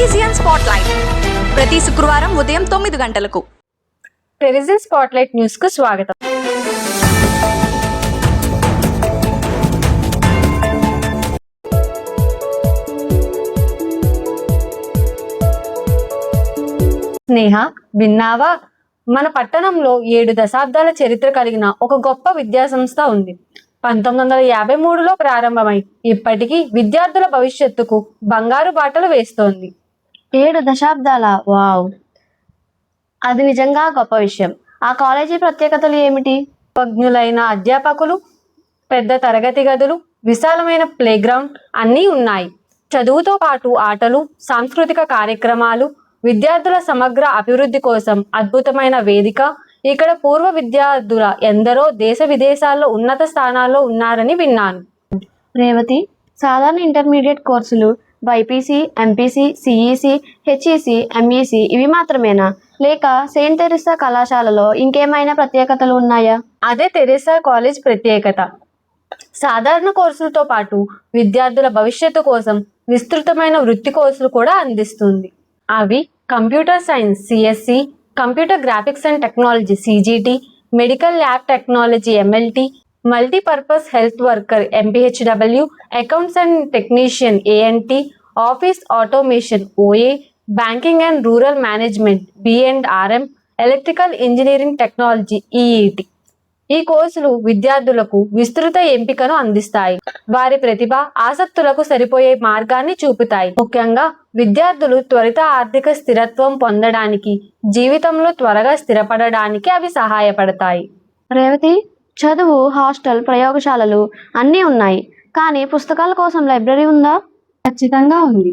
టెరిజియన్ spotlight ప్రతి శుక్రవారం ఉదయం 9 గంటలకు. టెరిజియన్ స్పాట్లైట్ న్యూస్ కు స్వాగతం. స్నేహ, విన్నావా? మన పట్టణంలో 7 దశాబ్దాల చరిత్ర కలిగిన ఒక గొప్ప విద్యాసంస్థ ఉంది. 1953లో ప్రారంభమై ఇప్పటికీ విద్యార్థుల భవిష్యత్తుకు బంగారు బాటలు వేస్తోంది. 7 దశాబ్దాల, వావ్! అది నిజంగా గొప్ప విషయం. ఆ కాలేజీ ప్రత్యేకతలు ఏమిటి? విజ్ఞులైన అధ్యాపకులు, పెద్ద తరగతి గదులు, విశాలమైన ప్లేగ్రౌండ్ అన్నీ ఉన్నాయి. చదువుతో పాటు ఆటలు, సాంస్కృతిక కార్యక్రమాలు, విద్యార్థుల సమగ్ర అభివృద్ధి కోసం అద్భుతమైన వేదిక. ఇక్కడ పూర్వ విద్యార్థుల ఎందరో దేశ విదేశాల్లో ఉన్నత స్థానాల్లో ఉన్నారని విన్నాను. రేవతి, సాధారణ ఇంటర్మీడియట్ కోర్సులు BiPC, MPC, CEC, HEC, MEC ఇవి మాత్రమేనా? లేక సెయింట్ తెరిసా కళాశాలలో ఇంకేమైనా ప్రత్యేకతలు ఉన్నాయా? అదే తెరిసా కాలేజ్ ప్రత్యేకత. సాధారణ కోర్సులతో పాటు విద్యార్థుల భవిష్యత్తు కోసం విస్తృతమైన వృత్తి కోర్సులు కూడా అందిస్తుంది. అవి computer science CSC, computer graphics and technology CGT, medical lab technology MLT, multipurpose health worker MPHW, accounts and technician ANT, office automation OA, banking and rural management B and RM, electrical engineering technology EET. ఈ కోర్సులు విద్యార్థులకు విస్తృత ఎంపికను అందిస్తాయి. వారి ప్రతిభ, ఆసక్తులకు సరిపోయే మార్గాన్ని చూపుతాయి. ముఖ్యంగా విద్యార్థులు త్వరిత ఆర్థిక స్థిరత్వం పొందడానికి, జీవితంలో త్వరగా స్థిరపడడానికి అవి సహాయపడతాయి. రేవతి, చదువు, హాస్టల్, ప్రయోగశాలలు అన్నీ ఉన్నాయి, కానీ పుస్తకాల కోసం లైబ్రరీ ఉందా? ఖచ్చితంగా ఉంది.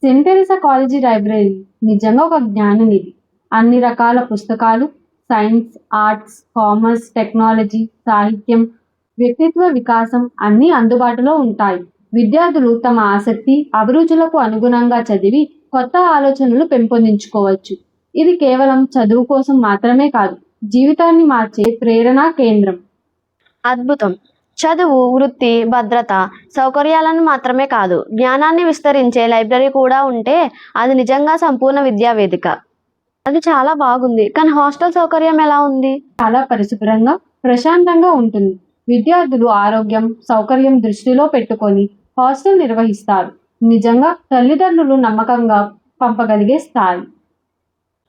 సెయింట్ తెరిసా కాలేజీ లైబ్రరీ నిజంగా ఒక జ్ఞాననిధి. అన్ని రకాల పుస్తకాలు, సైన్స్, ఆర్ట్స్, కామర్స్, టెక్నాలజీ, సాహిత్యం, వ్యక్తిత్వ వికాసం అన్నీ అందుబాటులో ఉంటాయి. విద్యార్థులు తమ ఆసక్తి, అభిరుచులకు అనుగుణంగా చదివి కొత్త ఆలోచనలు పెంపొందించుకోవచ్చు. ఇది కేవలం చదువు కోసం మాత్రమే కాదు, జీవితాన్ని మార్చే ప్రేరణా కేంద్రం. అద్భుతం! చదువు, వృత్తి, భద్రత, సౌకర్యాలను మాత్రమే కాదు, జ్ఞానాన్ని విస్తరించే లైబ్రరీ కూడా ఉంటే అది నిజంగా సంపూర్ణ విద్యా వేదిక. అది చాలా బాగుంది. కానీ హాస్టల్ సౌకర్యం ఎలా ఉంది? చాలా పరిశుభ్రంగా, ప్రశాంతంగా ఉంటుంది. విద్యార్థులు ఆరోగ్యం, సౌకర్యం దృష్టిలో పెట్టుకొని హాస్టల్ నిర్వహిస్తారు. నిజంగా తల్లిదండ్రులు నమ్మకంగా పంపగలిగే స్థాయి.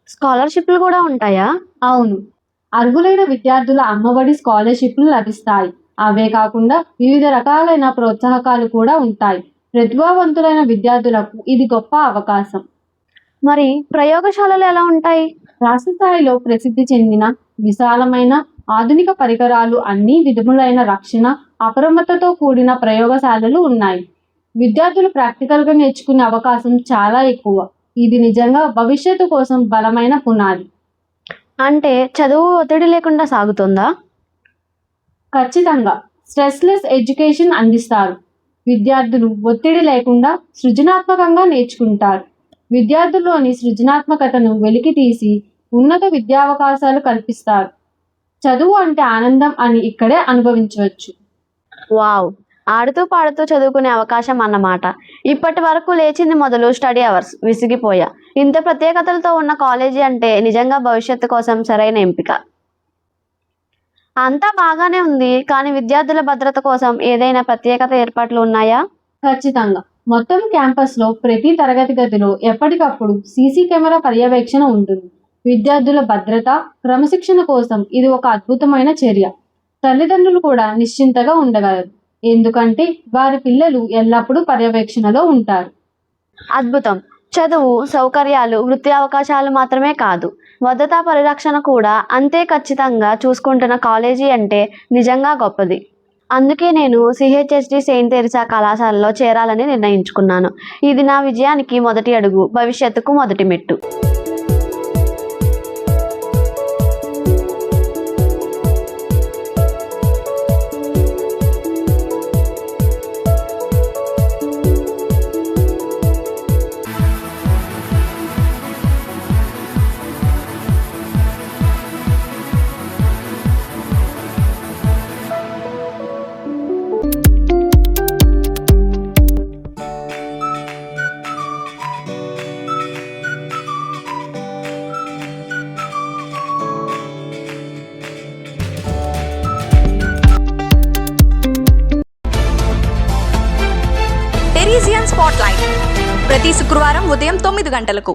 స్కాలర్షిప్లు కూడా ఉంటాయా? అవును, అర్హులైన విద్యార్థుల అమ్మఒడి స్కాలర్షిప్లు లభిస్తాయి. అవే కాకుండా వివిధ రకాలైన ప్రోత్సాహకాలు కూడా ఉంటాయి. ప్రతిభావంతులైన విద్యార్థులకు ఇది గొప్ప అవకాశం. మరి ప్రయోగశాలలు ఎలా ఉంటాయి? రాష్ట్ర స్థాయిలో ప్రసిద్ధి చెందిన విశాలమైన ఆధునిక పరికరాలు, అన్ని విధములైన రక్షణ, అప్రమత్తతో కూడిన ప్రయోగశాలలు ఉన్నాయి. విద్యార్థులు ప్రాక్టికల్గా నేర్చుకునే అవకాశం చాలా ఎక్కువ. ఇది నిజంగా భవిష్యత్తు కోసం బలమైన పునాది. అంటే చదువు ఒత్తిడి లేకుండా సాగుతుందా? ఖచ్చితంగా. స్ట్రెస్లెస్ ఎడ్యుకేషన్ అందిస్తారు. విద్యార్థులు ఒత్తిడి లేకుండా సృజనాత్మకంగా నేర్చుకుంటారు. విద్యార్థుల్లోని సృజనాత్మకతను వెలికి తీసి ఉన్నత విద్యావకాశాలు కల్పిస్తారు. చదువు అంటే ఆనందం అని ఇక్కడే అనుభవించవచ్చు. వావ్! ఆడుతూ పాడుతూ చదువుకునే అవకాశం అన్నమాట. ఇప్పటి వరకు లేచింది మొదలు స్టడీ అవర్స్, విసిగిపోయా. ఇంత ప్రత్యేకతలతో ఉన్న కాలేజీ అంటే నిజంగా భవిష్యత్తు కోసం సరైన ఎంపిక. అంతా బాగానే ఉంది, కానీ విద్యార్థుల భద్రత కోసం ఏదైనా ప్రత్యేకత ఏర్పాట్లు ఉన్నాయా? ఖచ్చితంగా. మొత్తం క్యాంపస్లో ప్రతి తరగతి గదిలో ఎప్పటికప్పుడు సీసీ కెమెరా పర్యవేక్షణ ఉంటుంది. విద్యార్థుల భద్రత, క్రమశిక్షణ కోసం ఇది ఒక అద్భుతమైన చర్య. తల్లిదండ్రులు కూడా నిశ్చింతగా ఉండగలరు, ఎందుకంటే వారి పిల్లలు ఎల్లప్పుడూ పర్యవేక్షణలో ఉంటారు. అద్భుతం! చదువు, సౌకర్యాలు, వృత్తి అవకాశాలు మాత్రమే కాదు, భద్రతా పరిరక్షణ కూడా అంతే ఖచ్చితంగా చూసుకుంటున్న కాలేజీ అంటే నిజంగా గొప్పది. అందుకే నేను సిహెచ్ఎస్డి సెయింట్ తెరిసా కళాశాలలో చేరాలని నిర్ణయించుకున్నాను. ఇది నా విజయానికి మొదటి అడుగు, భవిష్యత్తుకు మొదటి మెట్టు. ఈజీ అండ్ స్పాట్ లైట్ ప్రతి శుక్రవారం ఉదయం 9 గంటలకు.